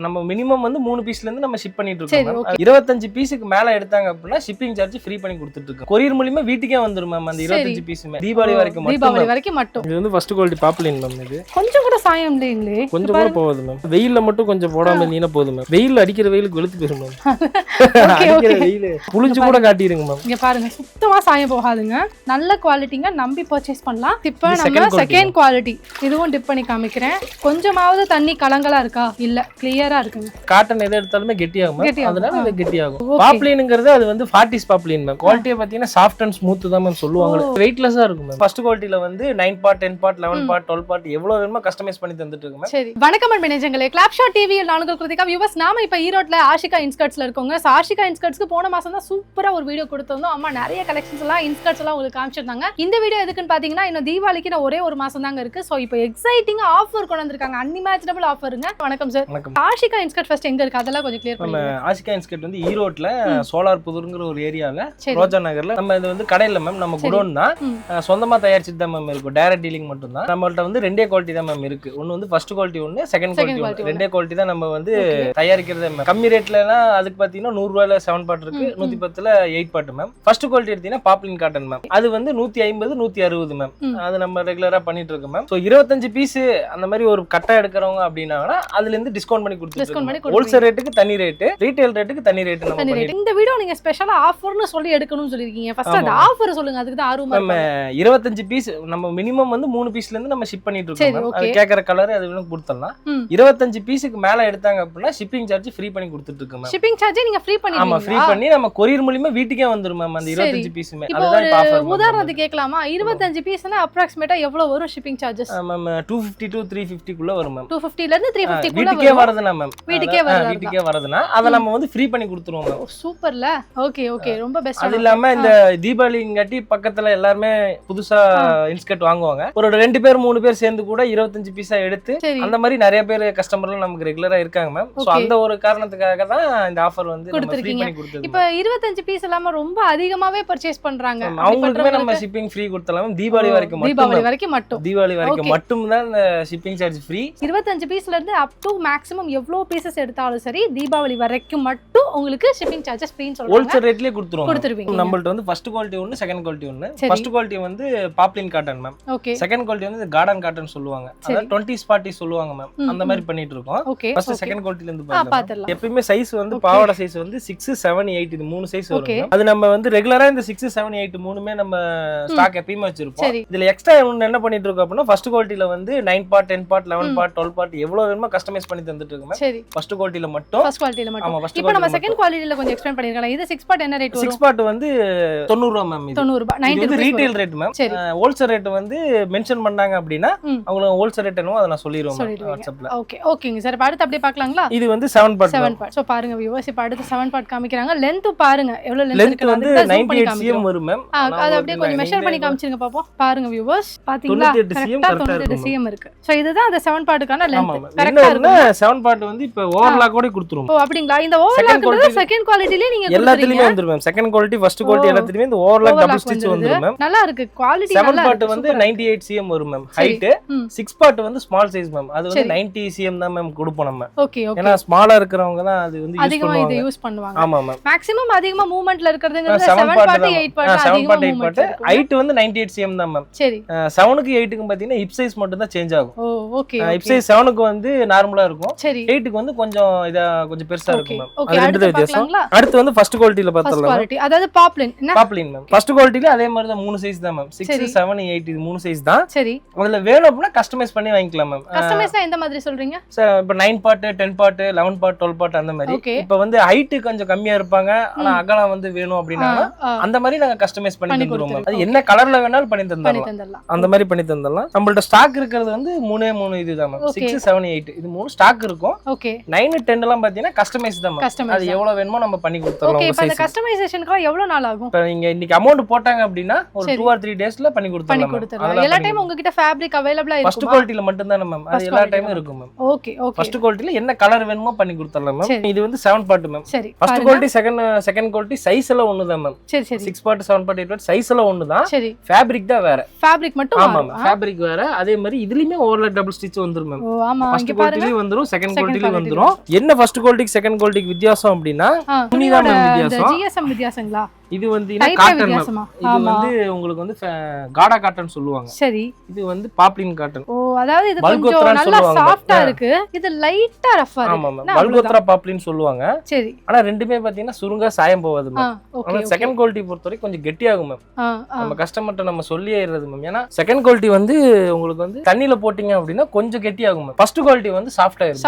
நம்ம மினிமம் வந்து 3 பீஸ்ல இருந்து நம்ம ஷிப் பண்ணிட்டு இருக்கோம். 25 பீஸுக்கு மேல எடுத்தாங்க அப்படின்னா ஷிப்பிங் சார்ஜ் ஃப்ரீ பண்ணி கொடுத்துட்டு இருக்கோம். கொரியர் மூலமா வீட்டுக்கே வந்துரும் மேம். அந்த 25 பீஸுமே தீபாவளி வரைக்கும் மட்டும். இது வந்து ஃபர்ஸ்ட் குவாலிட்டி பாப்லின் மேம். இது கொஞ்சம் கூட சாயம் இல்லைங்களே, கொஞ்சம் கூட போகுது மேம். வெயில்ல மட்டும் கொஞ்சம் போடாம நீனா போதும் மேம். வெயில்ல அடிக்கிற வெயிலுக்கு வெளுத்து போயிரும் மேம். அடிக்கிற வெயில புளிஞ்சு கூட காட்டிடுங்க மேம். இங்க பாருங்க, சுத்தமா சாயம் போகாதுங்க. நல்ல குவாலிட்டிங்க, நம்பி பர்ச்சேஸ் பண்ணலாம். இப்போ நம்ம செகண்ட் குவாலிட்டி இதுவும் டிப் பண்ணி காமிக்கிறேன். கொஞ்சமாவது தண்ணி கலங்கலா இருக்கா? இல்ல, கிளியரா இருக்குங்க. காட்டன் எதை எடுத்தாலுமே கெட்டியாகும், அதனால இது கெட்டியாகும். பாப்லின்ங்கிறது அது வந்து 40s பாப்லின் மேம். குவாலிட்டியை பார்த்தீங்கன்னா சாஃப்ட் அண்ட் ஸ்மூத் தான் மேம் சொல்லுவாங்க. வெயிட்லெஸ்ஸா இருக்கும் மேம். ஃபர்ஸ்ட் குவாலிட்டில வந்து 9 பார்ட் 10 பார்ட் 11 பார்ட் 12 பார்ட் எவ்வளவு வேணுமோ கஸ்டமைஸ் பண்ணி தந்துட்டு இருக்கு மேம். சரி, வணக்கம் மேனேஜர்களே. கிளாப்ஷாட் டிவியில் நானுங்கள் கிருத்திகா. வியூவர்ஸ், நாம இப்ப ஈரோட்ல ஆஷிகா இன்ஸ்கர்ட்ஸ்ல இருக்கோங்க. ஆஷிகா இன்ஸ்கர்ட்ஸ்க்கு போன மாசம் தான் சூப்பரா ஒரு வீடியோ கொடுத்திருந்தோம். அம்மா நிறைய கலெக்ஷன்ஸ் எல்லாம் இன்ஸ்கர்ட்ஸ் எல்லாம் உங்களுக்கு காமிச்சிருந்தாங்க. இந்த வீடியோ எதுக்குன்னு பாத்தீங்கன்னா, இன்னும் தீபாவளிக்கு ஒரே ஒரு மாசம் தாங்க இருக்கு. சோ இப்போ எக்ஸைட்டிங்கா ஆஃபர் கொண்டு வந்திருக்காங்க. அன்இமேஜினபிள் ஆஃபருங்க. வணக்கம் சார். ஆஷிகா இன்ஸ்கர்ட் ஃபர்ஸ்ட் எங்க இருக்கு அதெல்லாம் கொஞ்சம் கிளியர் பண்ணுங்க. ஆஷிகா இன்ஸ்கர்ட் வந்து ஈரோட்ல சோலார் புதூர்ங்கிற ஒரு ஏரியால ரோஜா நகர்ல நம்ம இது வந்து கடையில மேம். நம்ம குடோன் தான், சொந்தமா தயாரிச்சுட்டு தான் மேம் இருக்கும். டைரக்ட் டீலிங் மட்டும் தான். நம்மள்ட்ட வந்து ரெண்டே குவாலிட்டி தான் மேம் இருக்கு. ஒன்னு வந்து ஃபர்ஸ்ட் குவாலிட்டி, ஒன்னு செகண்ட் குவாலிட்டி. ரெண்டே குவாலிட்டி தான் நம்ம வந்து தயாரிக்கிறது மேம். கம்மி ரேட்லனா அதுக்கு பாத்தீங்கன்னா 100 ரூபாயில 7 பார்ட் இருக்கு, 110ல 8 பார்ட் மேம். ஃபர்ஸ்ட் குவாலிட்டி எடுத்தீங்கன்னா பாப்லின் காட்டன் மேம். அது வந்து 150 160 மேம். அது நம்ம ரெகுலரா பண்ணிட்டு இருக்கோம் மேம். சோ 25 பீஸ் அந்த மாதிரி ஒரு கட்டா எடுக்கிறவங்க அப்படின்னா அதுல இருந்து டிஸ்கவுண்ட் பண்ணி கொடுத்துருக்கோம். ஹோல்சேல் ரேட்டுக்கு தனி ரேட், ரீட்டைல் ரேட்டுக்கு தனி ரேட். இந்த வீடியோ நீங்க ஸ்பெஷலா ஆஃபர்னு சொல்லி எடுக்கணும்னு சொல்லிருக்கீங்க. ஃபர்ஸ்ட் அந்த ஆஃபர் சொல்லுங்க, அதுக்கு தான் ஆர்வமா நம்ம 25 பீஸ் நம்ம மினிமம் வந்து 3 பீஸ்ல இருந்து நம்ம ஷிப் பண்ணிட்டு இருக்கோம். அது கேக்குற கலர் அது வேணும் கொடுத்தலாம். 25 பீஸுக்கு மேல எடுத்தாங்க அப்படின்னா ஷிப்பிங் சார்ஜ் ஃப்ரீ பண்ணி கொடுத்துட்டு இருக்கோம் மேம். ஷிப்பிங் சார்ஜ் நீங்க ஃப்ரீ பண்ணிடுவீங்க? ஆமா, ஃப்ரீ பண்ணி நம்ம கொரியர் மூலமா வீட்டுக்கே வந்துரும் மேம். அந்த 25 பீஸுமே. அதுதான் இப்ப ஆஃபர். உதாரணத்துக்கு கேட்கலாமா? 25 பீஸ்னா அப்ராக்ஸிமேட்டா எவ்வளவு வரும் ஷிப்பிங் சார்ஜஸ்? மேம் 250 to 350 குள்ள வரும் மேம். 250 ல இருந்து 350 குள்ள வீட்டுக்கே வரதுனா மேம். வீட்டுக்கே வரதுனா அத நம்ம வந்து ஃப்ரீ பண்ணி கொடுத்துருவோம் மேம். சூப்பர்ல. ஓகே ஓகே, ரொம்ப பெஸ்ட். அது இல்லாம இந்த தீபாவளிங்காட்டி பக்கத்துல எல்லாரும் புதுசா இன்ஸ்கர்ட் வாங்குவாங்க. ஒரு 2 பேர் 3 பேர் சேர்ந்து கூட 25 பீஸா எடுத்து அந்த மாதிரி நிறைய பேர் கஸ்டமர்லாம் நமக்கு ரெகுலரா இருக்காங்க மேம். சோ அந்த ஒரு காரணத்துக்காக தான் இந்த ஆஃபர் வந்து நம்ம ஃப்ரீ பண்ணி கொடுத்துருக்கோம். இப்போ 25 பீஸ் இல்லாம ரொம்ப அதிகமாவே பர்ச்சேஸ் பண்றாங்க. அவங்களுக்குமே நம்ம ஷிப்பிங் ஃப்ரீ கொடுத்தலாம். தீபாவளி வரைக்கும் மட்டும் தான் இந்த ஷிப்பிங் சார்ஜ் ஃப்ரீ. 25 பீஸ்ல இருந்து அப் டு மேக்ஸिमम எவ்வளவு பீசஸ் எடுத்தாலும் சரி தீபாவளி வரைக்கும் மட்டும் உங்களுக்கு ஷிப்பிங் சார்ஜஸ் ஃப்ரீன்னு சொல்றாங்க. ஹோல்சேல் ரேட்லயே கொடுத்துருவீங்க. நம்மள்ட்ட வந்து ஃபர்ஸ்ட் குவாலிட்டி ஒன்னு, செகண்ட் குவாலிட்டி ஒன்னு. ஃபர்ஸ்ட் குவாலிட்டி வந்து Babylon cotton ma'am. Okay. Second quality வந்து கார்டன் காட்டன் சொல்லுவாங்க. அத 20s பார்ட்டி சொல்லுவாங்க மேம். அந்த மாதிரி பண்ணிட்டு இருக்கோம். ஃபர்ஸ்ட் செகண்ட் குவாலிட்டில இருந்து பாருங்க. எப்பவுமே சைஸ் வந்து பாவாடை சைஸ் வந்து 6 7 8 இது 3 சைஸ் வரும். அது நம்ம வந்து ரெகுலரா இந்த 6 7 8 மூணுமே நம்ம ஸ்டாக் எப்பயுமே வச்சிருப்போம். இதுல எக்ஸ்ட்ரா என்ன பண்ணிட்டு இருக்கோம் அப்படின்னா ஃபர்ஸ்ட் குவாலிட்டில வந்து 9 பார்ட் 10 பார்ட் 11 பார்ட் 12 பார்ட் எவ்வளவு வேணுமோ கஸ்டமைஸ் பண்ணி தந்துட்டு இருக்கோம். ஃபர்ஸ்ட் குவாலிட்டில மட்டும். ஆமா, இப்போ நம்ம செகண்ட் குவாலிட்டில கொஞ்சம் எக்ஸ்பிளைன் பண்ணிருக்கலாம். இது 6 பார்ட் என்ன ரேட் வரும்? 6 பார்ட் வந்து 90 ரூபாய் மேம். இது 90 ரூபாய். 90 இது retail rate ma'am. Wholesale rate வந்து மென்ஷன் பண்ணாங்க அப்படின்னா அவங்களுக்கு ஹோல்சேல் ரேட் என்னவோ அத நான் சொல்லிடுவேன் வாட்ஸ்அப்ல. ஓகே ஓகேங்க சார். அடுத்து அப்படியே பார்க்கலாங்களா? இது வந்து 7 பார்ட். சோ பாருங்க வியூவர்ஸ், இப்போ அடுத்து 7 பார்ட் காமிக்கறாங்க. லெந்த் பாருங்க எவ்வளவு லெந்த் இருக்கு. வந்து 98 cm வரும் மேம். அது அப்படியே கொஞ்சம் மெஷர் பண்ணி காமிச்சிருங்க பாப்போம். பாருங்க வியூவர்ஸ், பாத்தீங்களா? 98 cm இருக்கு. சோ இதுதான் அந்த 7 பார்ட்டுக்கான லெந்த். கரெக்ட்டா இருக்கு. 7 பார்ட் வந்து இப்போ ஓவர்லாக் கூட கொடுத்துருவோம். ஓ அப்படிங்களா? இந்த ஓவர்லாக்ன்றது செகண்ட் குவாலிட்டில நீங்க எல்லாத்துலயுமே வந்துரும் ma'am. Second quality first quality எல்லாத்துலயுமே இந்த ஓவர்லாக் டபுள் ஸ்டிட்ச் வந்துரும் மேம். நல்லா இருக்கு. குவாலிட்டி நல்லா இருக்கு. 7 பார்ட் வந்து 98 cm வரும் மேம் ஹைட். 6 பார்ட் வந்து ஸ்மால் சைஸ் மேம். அது வந்து 90 cm தான் மேம் கொடுப்போம் நம்ம. Okay okay. ஏனா ஸ்மாலா இருக்கிறவங்க தான் அது வந்து அதிகமா இத யூஸ் பண்ணுவாங்க. ஆமா மேம். மேக்ஸिमम அதிகமா மூவ்மென்ட்ல இருக்கிறதுங்கிறது 7 பார்ட் 8 பார்ட் அதிகமா மூவ்மென்ட். ஹைட் வந்து 98 cm தான் மேம். சரி. 7க்கு 8க்கு பாத்தீங்கன்னா ஹிப் சைஸ் மட்டும் தான் சேஞ்ச் ஆகும். ஓ ஓகே. ஹிப் சைஸ் 7க்கு வந்து நார்மலா இருக்கும். சரி. 8க்கு வந்து கொஞ்சம் கொஞ்சம் பெருசா இருக்கும் மேம். அது ரெண்டு வித்தியாசம். அடுத்து வந்து ஃபர்ஸ்ட் குவாலிட்டில பார்த்தலாம். குவாலிட்டி அதாவது பாப்லின் என்ன? Babylon ma'am. ஃபர்ஸ்ட் குவாலிட்டில அதே மாதிரி தான் 3 சைஸ் தான் மேம். 6 7 8 இது 3 சைஸ் தான். சரி. அதுல வேணும் அப்படினா கஸ்டமைஸ் பண்ணி வாங்கிக்கலாம் மேம். கஸ்டமைஸ்னா எந்த மாதிரி சொல்றீங்க? இப்போ 9 பார்ட் 10 பார்ட் 11 பார்ட் 12 பார்ட் அந்த மாதிரி. இப்போ வந்து ஹைட் கொஞ்சம் கம்மியா இருப்பாங்க, ஆனா அகலம் வந்து வேணும் அப்படினா அந்த மாதிரி நாங்க கஸ்டமைஸ் பண்ணி தந்துருவோம் மேம். அது என்ன கலர்ல வேணாலும் பண்ணி தந்துறலாம். அந்த மாதிரி பண்ணி தந்துறலாம். நம்மள்ட்ட ஸ்டாக் இருக்கிறது வந்து 3 இதுதான் மேம். 6 7 8 இது 3 ஸ்டாக் இருக்கும். ஓகே. 9 10 எல்லாம் பாத்தீங்கன்னா கஸ்டமைஸ் தான் மேம். அது எவ்வளவு வேணுமோ நம்ம பண்ணி கொடுத்துறோம். ஓகே, இப்போ அந்த கஸ்டமைசேஷனுக்கு எவ்வளவு நாள் ஆகும்? இப்போ நீங்க இன்னைக்கு அமௌண்ட் போட்டாங்க அப்படின்னா ஒரு 2 or 3 டேஸ்ல பண்ணி கொடுத்துறோம். எல்லா டைம் உங்ககிட்ட ஃபேப்ரிக் அவைலபிளா இருக்கும். ஃபர்ஸ்ட் குவாலிட்டில மட்டும் தான் மேம், அது எல்லா டைமும் இருக்கும் மேம். ஓகே ஓகே, ஃபர்ஸ்ட் குவாலிட்டில என்ன கலர் வேணுமோ பண்ணி கொடுத்துறலாம் மேம். இது வந்து 7 பார்ட் மேம். சரி, first quality second quality size எல்லாம் ஒண்ணுதான் மேம். சரி சரி, 6 பார்ட் 7 பார்ட் 8 பார்ட் சைஸ் எல்லாம் ஒண்ணுதான். சரி, ஃபேப்ரிக் தான் வேற. ஃபேப்ரிக் மட்டும் ஆமா மேம், ஃபேப்ரிக் வேற. அதே மாதிரி இதுலயுமே ஓவர்லாப் டபுள் ஸ்டிட்ச் வந்துரும் மேம். ஓ ஆமா, ஃபர்ஸ்ட் குவாலிட்டில வந்துரும், செகண்ட் குவாலிட்டில வந்துரும். என்ன ஃபர்ஸ்ட் குவாலிட்டிக்கு செகண்ட் குவாலிட்டிக்கு வித்தியாசம் அப்படின்னா துணிதான் மேம் வித்தியாசம். ஜிஎஸ்எம் வித்தியாசங்களா? இது வந்து காட்டன் மேம். இது வந்து உங்களுக்கு வந்து காடா காட்டன் சொல்லுவாங்க. சரி, இது வந்து பாப்ளின் காட்டன். ஓ அதாவது இது கொஞ்சம் நல்லா சாஃப்ட்டா இருக்கு, இது லைட்டா ரஃப்பா இருக்கு. ஆமா மேம், பல்கோத்ரா பாப்ளின் சொல்லுவாங்க. சரி, ஆனா ரெண்டுமே பாத்தீங்கன்னா சுருங்கா சாயம் போகாது மேம். ஆனா செகண்ட் குவாலிட்டி பொறுத்தவரைக்கும் கொஞ்சம் கெட்டியாகும் மேம். நம்ம கஸ்டமர்ட்ட நம்ம சொல்லியே இருறது மேம். ஏன்னா செகண்ட் குவாலிட்டி வந்து உங்களுக்கு வந்து தண்ணில போட்டீங்க அப்படின்னா கொஞ்சம் கெட்டியாகும் மேம். ஃபர்ஸ்ட் குவாலிட்டி வந்து சாஃப்ட் ஆயிரும்.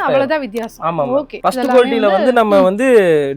அவ்வளவுதான் வித்தியாசம். ஆமா, ஓகே. ஃபர்ஸ்ட் குவாலிட்டில வந்து நம்ம வந்து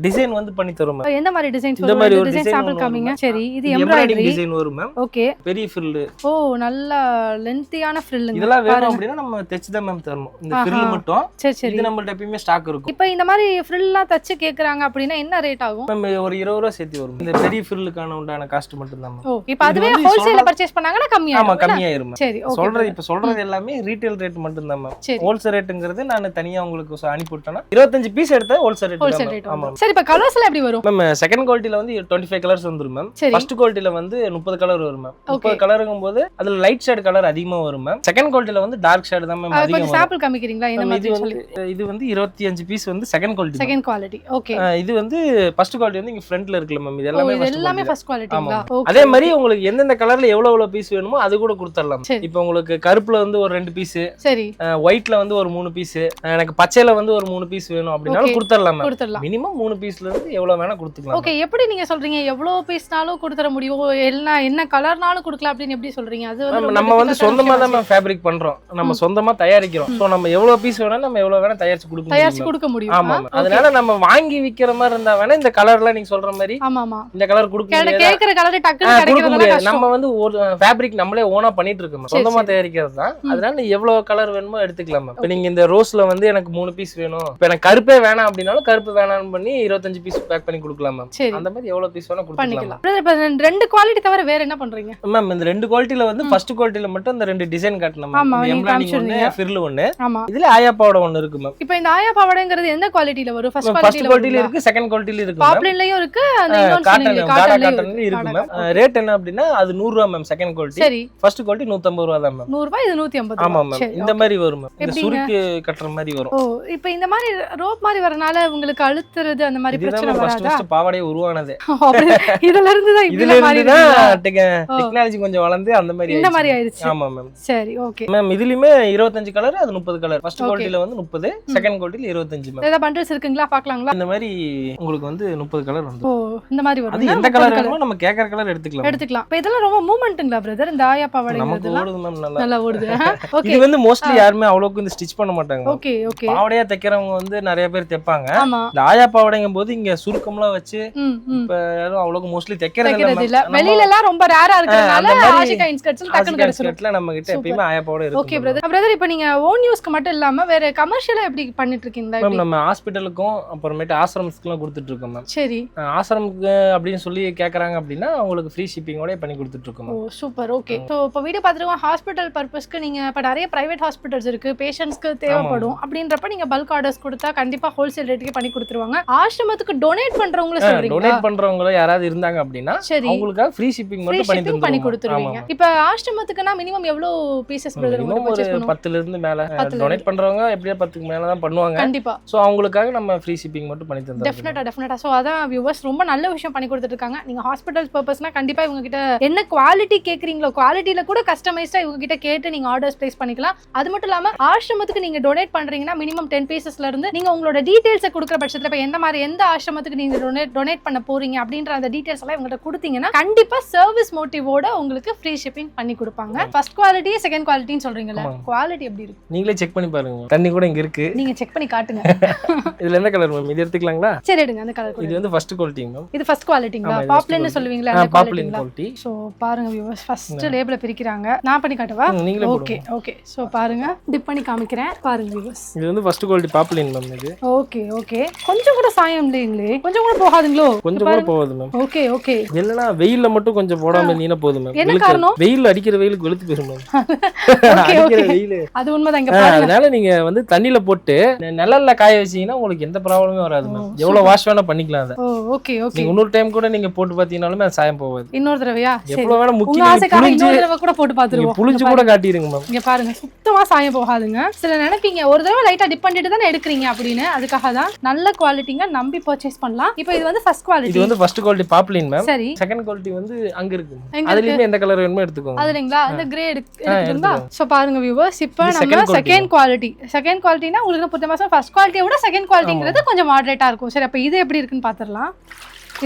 டிசைன் வந்து பண்ணி தரோம் மேம். எந்த மாதிரி டிசைன்? இந்த மாதிரி ஒரு டிசைன் சாம்பிள் காமிங்க. சரி, இது எம்ப்ராய்டரி டிசைன் வரும் மேம். ஓகே, பெரிய ஃப்ரில். ஓ நல்ல லென்த்தியான ஃப்ரில்லுங்க. இதெல்லாம் வேணும் அப்படினா நம்ம தச்சு தான் மேம் தரணும். இந்த ஃப்ரில் மட்டும். சரி சரி, இது நம்மள்ட்ட எப்பவுமே ஸ்டாக் இருக்கும். இப்போ இந்த மாதிரி ஃப்ரில்லாம் தச்சு கேக்குறாங்க அப்படினா என்ன ரேட் ஆகும் மேம்? ஒரு 20 ரூபாய் சேர்த்து வரும். இந்த பெரிய ஃப்ரில்லுக்கான உண்டான காஸ்ட் மட்டும் தான் மேம். ஓ, இப்போ அதுவே ஹோல்சேல்ல பர்சேஸ் பண்ணாங்கன்னா கம்மியா ஆமா, கம்மியாயிரும் மேம். சரி, ஓகே. சொல்றது எல்லாமே ரீட்டைல் ரேட் மட்டும் தான் மேம். ஹோல்சேல் ரேட்ங்கிறது நான் தனியா உங்களுக்கு அனுப்பி விட்டேனா 25 பீஸ் எடுத்தா ஹோல்சேல் ரேட். ஆமா. சரி, இப்போ கலர்ஸ்ல எப்படி வரும் மேம்? செகண்ட் குவாலிட்டில வந்து 25 கலர்ஸ் வந்துரும் மேம். ஃபர்ஸ்ட் குவாலிட்டில வந்து 30 கலர் வரும் மேம். 30 கலருங்கும்போது அதுல லைட் ஷேட் கலர் அதிகமா வரும் மேம். செகண்ட் குவாலிட்டில வந்து டார்க் ஷேட் தான் மேம் அதிகமா வரும். சாம்பிள் காமிக்கிறீங்களா? இந்த மாதிரி இது வந்து 25 பீஸ் வந்து செகண்ட் குவாலிட்டி. ஓகே. இது வந்து ஃபர்ஸ்ட் குவாலிட்டி வந்து இங்க ஃப்ரண்ட்ல இருக்குல மேம். இது எல்லாமே ஃபர்ஸ்ட் குவாலிட்டிங்களா? அதே மாதிரி உங்களுக்கு எந்தெந்த கலர்ல எவ்வளவு பீஸ் வேணுமோ அது கூட கொடுத்துறலாம். இப்போ உங்களுக்கு கருப்புல வந்து ஒரு 2 பீஸ், சரி, ஒயிட்ல வந்து ஒரு 3 பீஸ், எனக்கு பச்சையில வந்து ஒரு 3 பீஸ் வேணும் அப்படினாலும் கொடுத்துறலாம் மேம். மினிமம் 3 பீஸ்ல இருந்து எவ்வளவு வேணா கொடுத்துக்கலாம். ஓகே, எப்படி நீங்க சொல்றீங்க எவ்வளவு பீஸ்னாலும் கொடுத்துற முடியும், என்ன கலர்னாலும் கொடுக்கலாம் அப்படின்னு எப்படி சொல்றீங்க? அது வந்து நம்ம வந்து சொந்தமா தான் மேம் ஃபேப்ரிக் பண்றோம், நம்ம சொந்தமா தயாரிக்கிறோம். சோ நம்ம எவ்வளவு பீஸ் வேணா நம்ம எவ்வளவு வேணா தயாரிச்சு கொடுக்க முடியும். ஆமா, அதனால நம்ம வாங்கி விக்கிற மாதிரி இருந்தா வேணா இந்த கலர்லாம் நீங்க சொல்ற மாதிரி இந்த கலர் கொடுக்க முடியாது. கேக்குற கலர் டக்குன்னு கிடைக்கிறது கஷ்டம். நம்ம வந்து ஒரு ஃபேப்ரிக் நம்மளே ஓனா பண்ணிட்டு இருக்கோம், சொந்தமா தயாரிக்கிறது தான். அதனால எவ்வளவு கலர் வேணுமோ எடுத்துக்கலாம் மேம். இப்போ நீங்க இந்த ரோஸ்ல வந்து எனக்கு 3 பீஸ் வேணும், இப்போ எனக்கு கருப்பே வேணாம் அப்படினாலும் கருப்பு வேணாம்னு பண்ணி 25 பீஸ் பேக் பண்ணி கொடுக்கலாம் மேம். அந்த மாதிரி எவ்வளவு பீஸ் வேணா கொடுக்கலாம். இப்போ ரெண்டு குவாலிட்டி தவிர வேற என்ன பண்றீங்க மேம்? இந்த ரெண்டு குவாலிட்டில வந்து ஃபர்ஸ்ட் குவாலிட்டில மட்டும் இந்த ரெண்டு டிசைன் காட்டணும் மேம். எம்ப்ராய்டிங் ஒன்னு, ஃப்ரில் ஒன்னு. ஆமா, இதுல ஆயா பாவாடை ஒன்னு இருக்கு மேம். இப்போ இந்த ஆயா பாவாடைங்கிறது எந்த குவாலிட்டில வரும்? ஃபர்ஸ்ட் குவாலிட்டில இருக்கு, செகண்ட் குவாலிட்டில இருக்கு, பாப்லின்லயும் இருக்கு, அந்த காட்டன்லயும் இருக்கு மேம். ரேட் என்ன அப்படினா அது 100 ரூபாய் மேம் செகண்ட் குவாலிட்டி. சரி, ஃபர்ஸ்ட் குவாலிட்டி 150 ரூபாய் தான் மேம். 100 ரூபாய், இது 150. ஆமா மேம், இந்த மாதிரி வரும் மேம். இந்த சுருக்கு கட்டற மாதிரி வரும். ஓ, இப்போ இந்த மாதிரி ரோப் மாதிரி வரனால உங்களுக்கு அழுத்துறது அந்த மாதிரி பிரச்சனை வராதா? ஃபர்ஸ்ட் பாவாடை உருவானதே இதுல இருந்து தான் டெக்னாலஜி கொஞ்சம் வளர்ந்து அந்த மாதிரி ஆயிடுச்சு. ஆமா மேம். சரி, ஓகே மேம். இதுலயுமே 25 கலர், அது 30 கலர். ஃபர்ஸ்ட் குவாலிட்டில வந்து 30, செகண்ட் குவாலிட்டில 25 மேம். ஏதா பண்டல்ஸ் இருக்குங்களா பார்க்கலாங்களா? இந்த மாதிரி உங்களுக்கு வந்து 30 கலர் வந்து. ஓ, இந்த மாதிரி வரும். அது எந்த கலர் வேணுமோ நம்ம கேக்குற கலர் எடுத்துக்கலாம். இப்போ இதெல்லாம் ரொம்ப மூவ்மெண்ட்ங்களா பிரதர்? இந்த ஆயா பாவாடை நமக்கு ஓடுது மேம், நல்லா ஓடுது. ஓகே, இது வந்து மோஸ்ட்லி யாருமே அவ்வளவுக்கு இந்த ஸ்டிட்ச் பண்ண மாட்டாங்க. Okay okay. பாவாடையா தைக்கிறவங்க வந்து நிறைய பேர் தைப்பாங்க. இந்த ஆயா பாவாடைங்கும் போது இங்க சுருக்கம்லாம் வச்சு இப்ப யாரும் அவ்வளவுக்கு மோஸ்ட்லி தைக்கிறது இல்ல. வெளியில எல்லாம் ரொம்ப ரேரா இருக்கறனால ஆஷிகா இன்ஸ்கர்ட்ஸ்ல டக்குனு கிடைச்சிரும். நம்ம கிட்ட எப்பவுமே ஆயா பாவாடை இருக்கு. ஓகே பிரதர், இப்போ நீங்க ஓன் யூஸ்க்கு மட்டும் இல்லாம வேற கமர்ஷியலா எப்படி பண்ணிட்டு இருக்கீங்களா? மேம், நம்ம ஹாஸ்பிடலுக்கும் அப்புறமேட்டு ஆசிரமத்துக்குலாம் கொடுத்துட்டு இருக்கோம் மேம். சரி, ஆசிரமுக்கு அப்படின்னு சொல்லி கேக்குறாங்க அப்படின்னா அவங்களுக்கு ஃப்ரீ ஷிப்பிங்கோட பண்ணி கொடுத்துட்டு இருக்கோம். ஓ சூப்பர். ஓகே, சோ இப்போ வீடியோ பார்த்துருக்கோம். ஹாஸ்பிடல் பர்பஸ்க்கு நீங்க இப்ப நிறைய பிரைவேட் ஹாஸ்பிடல்ஸ் இருக்கு, பேஷண்ட்ஸ்க்கு தேவைப்படும் அப்படின்றப்ப நீங்க பல்க் ஆர்டர்ஸ் கொடுத்தா கண்டிப்பா ஹோல்சேல் ரேட்டுக்கு பண்ணி கொடுத்துருவாங்க. ஆசிரமத்துக்கு டொனேட் பண்றவங்கள சொல்றீங்க? டொனேட் பண்றவங்க யாராவது இருந்தாங்க அப்படின்னா அவங்களுக்கு ஃப்ரீ ஷிப்பிங் மட்டும் பண்ணி கொடுத்துருவீங்க. இப்போ ஆசிரமத்துக்குனா மினிமம் எவ்வளவு பீசஸ் பிரதர் உங்களுக்கு பர்சேஸ் பண்ணுவோம்? 10ல இருந்து மேல. டொனேட் பண்றவங்க எப்படியா 10க்கு மேல தான் பண்ணுவாங்க கண்டிப்பா. சோ அவங்களுக்காக நம்ம ஃப்ரீ ஷிப்பிங் மட்டும் பண்ணி தந்தோம். டெஃபினட்டா. சோ அதான் வியூவர்ஸ் ரொம்ப நல்ல விஷயம் பண்ணி கொடுத்துட்டு இருக்காங்க. நீங்க ஹாஸ்பிடல்ஸ் பர்பஸ்னா கண்டிப்பா இவங்க கிட்ட என்ன குவாலிட்டி கேக்குறீங்களோ குவாலிட்டில கூட கஸ்டமைஸ்டா இவங்க கிட்ட கேட்டு நீங்க ஆர்டர்ஸ் பிளேஸ் பண்ணிக்கலாம். அது மட்டும் இல்லாம ஆசிரமத்துக்கு நீங்க டொனேட் பண்றீங்கன்னா மினிமம் 10 பீசஸ்ல இருந்து நீங்க உங்களோட டீடைல்ஸ் கொடுக்குற பட்சத்துல இப்ப எந்த ஆசிரமத்துக்கு நீங்க டொனேட் பண்ண போறீங்க அப்படின்ற அந்த டீடைல்ஸ் எல்லாம் இவங்ககிட்ட கொடுத்தீங்கன்னா கண்டிப்பா சர்வீஸ் மோட்டிவோட உங்களுக்கு ஃப்ரீ ஷிப்பிங் பண்ணி கொடுப்பாங்க. ஃபர்ஸ்ட் குவாலிட்டி செகண்ட் குவாலிட்டின்னு சொல்றீங்கல்ல, குவாலிட்டி எப்படி இருக்கு நீங்களே செக் பண்ணி பாருங்க. தண்ணி கூட இங்க இருக்கு, நீங்க செக் பண்ணி காட்டுங்க. இதுல என்ன கலர் மேம்? இது எடுத்துக்கலாங்களா? சரி எடுங்க அந்த கலர். இது வந்து ஃபர்ஸ்ட் குவாலிட்டி மேம். இது ஃபர்ஸ்ட் குவாலிட்டிங்களா? பாப்புலர்னு சொல்லுவீங்களா அந்த குவாலிட்டி? சோ பாருங்க வியூவர்ஸ், ஃபர்ஸ்ட் லேபிள பிரிக்கிறாங்க. நான் பண்ணி காட்டவா? நீங்களே ஓகே ஓகே. சோ பாருங்க டிப் பண்ணி காமிக்கிறேன் பாருங்க வியூவர்ஸ். இது வந்து ஃபர்ஸ்ட் குவாலிட்டி பாப்புலர் மேம். இது ஓகே ஓகே. கொஞ்சம் கூட சாயம் இல்லைங்களே, கொஞ்சம் கூட போகாதுங்களோ? கொஞ்சம் கூட போகாது மேம். Okay okay. என்னன்னா வெயில்ல மட்டும் கொஞ்சம் போடாம இருந்தீங்கன்னா போதும் மேம். என்ன காரணம்? வெயில் அடிக்கிற வெயிலுக்கு வெளுத்து போயிடும் மேம். Okay okay. அது உண்மைதான். இங்க பாருங்க, அதனால நீங்க வந்து தண்ணில போட்டு நிழல்ல காய வச்சீங்கன்னா உங்களுக்கு எந்த ப்ராப்ளமே வராது மேம். எவ்வளவு வாஷ் வேணா பண்ணிக்கலாம் அதை. Okay okay. நீங்க இன்னொரு டைம் கூட நீங்க போட்டு பாத்தீங்கன்னாலுமே அது சாயம் போகாது. இன்னொரு தடவையா? எவ்வளவு வேணா முக்கி இன்னொரு தடவை கூட போட்டு பாத்துருவோம். புளிஞ்சு கூட காட்டிடுங்க மேம். இங்க பாருங்க சுத்தமா சாயம் போகாதுங்க. சில நினைப்பீங்க ஒரு தடவை லைட்டா டிப் பண்ணிட்டு தானே எடுக்கிறீங்க அப்படின்னு, அதுக்காக தான். நல்ல குவாலிட்டிங்க, நம்பி பர்ச்சேஸ் பண்ணலாம். இப்போ இது வந்து ஃபர்ஸ்ட் குவாலிட்டி. இது வந்து ஃபர்ஸ்ட் குவாலிட்டி பாப்புலின் மேம். சரி. செகண்ட் குவாலிட்டி வந்து அங்க இருக்கு. அதுலயுமே எந்த கலர் வேணுமோ எடுத்துக்கோங்க. அதுலங்களா? அந்த கிரே எடுத்துங்களா? சோ பாருங்க வியூவர்ஸ், இப்போ நம்ம செகண்ட் குவாலிட்டி. செகண்ட் குவாலிட்டினா உங்களுக்கு புத்த மாசம் ஃபர்ஸ்ட் குவாலிட்டியை விட செகண்ட் குவாலிட்டிங்கிறது கொஞ்சம் மாடரேட்டா இருக்கும். சரி, அப்ப இது எப்படி இருக்குன்னு பாத்துறலாம்.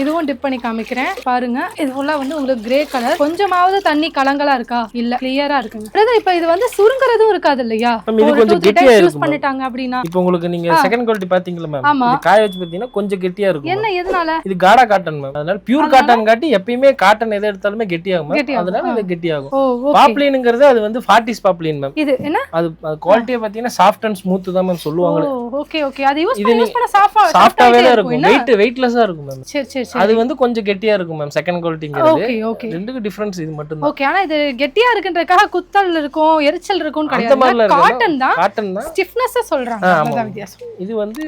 இதுவும் டிப் பண்ணி காமிக்கிறேன் பாருங்க. இது ஃபுல்லா வந்து உங்களுக்கு கிரே கலர். கொஞ்சமாவது தண்ணி கலங்கலா இருக்கா? இல்ல, கிளியரா இருக்குங்க. பிரதர் இப்போ இது வந்து சுருங்கறதும் இருக்காது இல்லையா? இது கொஞ்சம் கெட்டியா யூஸ் பண்ணிட்டாங்க அப்படினா. இப்போ உங்களுக்கு நீங்க செகண்ட் குவாலிட்டி பாத்தீங்களா மேம்? இது காய வச்சு பாத்தீங்கன்னா கொஞ்சம் கெட்டியா இருக்கும். என்ன எதனால? இது காடா காட்டன் மேம். அதனால பியூர் காட்டன் காட்டி எப்பயுமே காட்டன் எதை எடுத்தாலுமே கெட்டியாகும் மேம். அதனால இது கெட்டியாகும். பாப்புலின்ங்கிறது அது வந்து 40s பாப்புலின் மேம். இது என்ன? அது குவாலிட்டியை பாத்தீங்கன்னா சாஃப்ட் அண்ட் ஸ்மூத் தான் மேம் சொல்லுவாங்க. Okay okay. அது யூஸ் பண்ண சாஃப்ட்டாவே தான் இருக்கும். வெயிட்லெஸ்ஸா இருக்கும் மேம். சரி சரி. அது வந்து கொஞ்சம் கெட்டியா இருக்கும் மேம். செகண்ட் குவாலிட்டிங்கிறது. Okay okay. ரெண்டுக்கு டிஃபரன்ஸ் இது மட்டும் தான். ஓகே. ஆனா இது கெட்டியா இருக்குன்றதுக்காக குத்தல் இருக்கும், எரிச்சல் இருக்கும் கிடையாது. காட்டன் தான். காட்டன் தான். ஸ்டிஃப்னஸ் சொல்றாங்க. அதான் வித்தியாசம். இது வந்து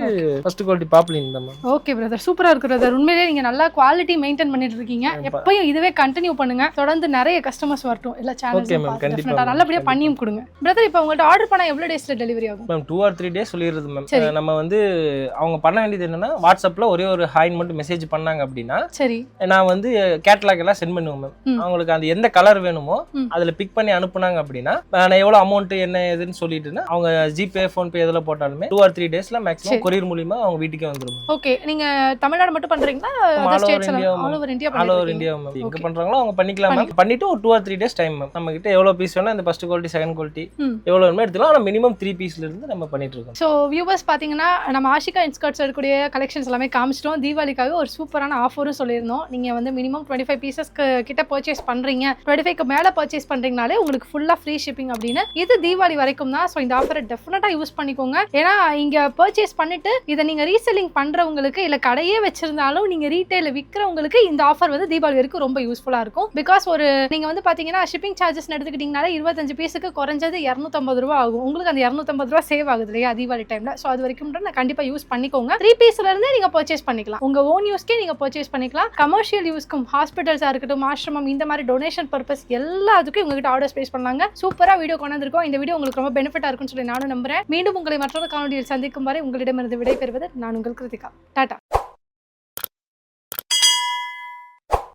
ஃபர்ஸ்ட் குவாலிட்டி பாப்புலின் தான் மேம். ஓகே பிரதர், சூப்பரா இருக்கு பிரதர். உண்மையிலேயே நீங்க நல்லா குவாலிட்டி மெயின்டைன் பண்ணிட்டு இருக்கீங்க. எப்பவும் இதுவே கண்டினியூ பண்ணுங்க. தொடர்ந்து நிறைய கஸ்டமர்ஸ் வரட்டும். எல்லா சேனல்ஸும் டெஃபினட்டா நல்லபடியா பண்ணியும் கொடுங்க. பிரதர் இப்போ உங்கள்ட்ட ஆர்டர் பண்ணா எவ்வளவு டேஸ்ல டெலிவரி ஆகும் மேம்? 2 or 3 days சொல்லிடுறது மேம். நம்ம வந்து அவங்க பண்ண வேண்டியது என்னன்னா, வாட்ஸ்அப்ல ஒரே ஒரு ஹாய்னு மட்டும் மெசேஜ் பண்ணாங்க அப்படின்னா சரி, நான் வந்து கேட்டலாக் எல்லாம் சென்ட் பண்ணுவேன் மேம். அவங்களுக்கு அந்த எந்த கலர் வேணுமோ அதுல பிக் பண்ணி அனுப்புனாங்க அப்படின்னா நான் எவ்வளவு அமௌண்ட் என்ன ஏதுன்னு சொல்லிட்டுன்னா அவங்க ஜிபே போன்பே எதுல போட்டாலுமே 2 or 3 daysல மேக்ஸிமம் கொரியர் மூலமா அவங்க வீட்டுக்கே வந்துரும். ஓகே. நீங்க தமிழ்நாடு மட்டும் பண்றீங்களா? All over India ma'am. எங்க பண்றாங்களோ அவங்க பண்ணிக்கலாம் மேம். பண்ணிட்டு ஒரு 2 or 3 days டைம் மேம். நம்ம கிட்ட எவ்வளவு பீஸ் வேணா இந்த ஃபர்ஸ்ட் குவாலிட்டி செகண்ட் குவாலிட்டி எவ்வளவு வேணுமோ எடுத்துக்கலாம். ஆனா மினிமம் 3 பீஸ்ல இருந்து நம்ம பண்ணிட்டு இருக்கோம். சோ வியூவர்ஸ் பாத்தீங்கன்னா நம்ம ஆஷிகா இன்ஸ்கர்ட்ஸ் இருக்கக்கூடிய கலெக்ஷன்ஸ் எல்லாமே காமிச்சிட்டோம். தீபாவளிக்காக ஒரு சூப்பரான ஆஃபரும் சொல்லியிருந்தோம். நீங்க வந்து மினிமம் 25 பீசஸ் கிட்ட பர்ச்சேஸ் பண்றீங்க, 25க்கு மேல பர்ச்சேஸ் பண்றீங்கனாலே உங்களுக்கு ஃபுல்லா ஃப்ரீ ஷிப்பிங் அப்படின்னு. இது தீபாவளி வரைக்கும் தான். ஸோ இந்த ஆஃபரை டெஃபினட்டா யூஸ் பண்ணிக்கோங்க. ஏன்னா இங்க பர்ச்சேஸ் பண்ணிட்டு இதை நீங்க ரீசெல்லிங் பண்றவங்களுக்கு இல்ல கடையே வச்சிருந்தாலும் நீங்க ரீட்டைல விற்கிறவங்களுக்கு இந்த ஆஃபர் வந்து தீபாவளி வரைக்கும் ரொம்ப யூஸ்ஃபுல்லா இருக்கும். பிகாஸ் ஒரு நீங்க வந்து பாத்தீங்கன்னா ஷிப்பிங் சார்ஜஸ் எடுத்துக்கிட்டீங்கனாலே 25 பீஸுக்கு குறைஞ்சது 250 ரூபா ஆகும். உங்களுக்கு அந்த 250 ரூபா சேவ் ஆகுது இல்லையா தீபாவளி டைம்ல. ஸோ அது வரைக்கும் நான் கண்டிப்பா யூஸ் பண்ணிக்கோங்க. 3 பீஸ்ல இருந்தே நீங்க பர்ச்சேஸ் பண்ணிக்கலாம். உங்க ஓன் யூஸ்க்கே நீங்க பர்ச்சேஸ் பண்ணிக்கலாம். கமர்ஷியல் யூஸ்க்கும் ஹாஸ்பிட்டல்ஸா இருக்கட்டும், ஆசிரமம், இந்த மாதிரி டொனேஷன் பர்பஸ் எல்லாத்துக்கும் உங்ககிட்ட ஆர்டர் ஸ்பேஸ் பண்ணாங்க. சூப்பரா வீடியோ கொண்டு வந்திருக்கோம். இந்த வீடியோ உங்களுக்கு ரொம்ப பெனிஃபிட்டா இருக்கும்னு சொல்லி நானும் நம்புறேன். மீண்டும் உங்களை மற்றொரு காணொலியில் சந்திக்கும் வரை உங்களிடமிருந்து விடைபெறுவது நான் உங்கள் கிருத்திகா. டாடா.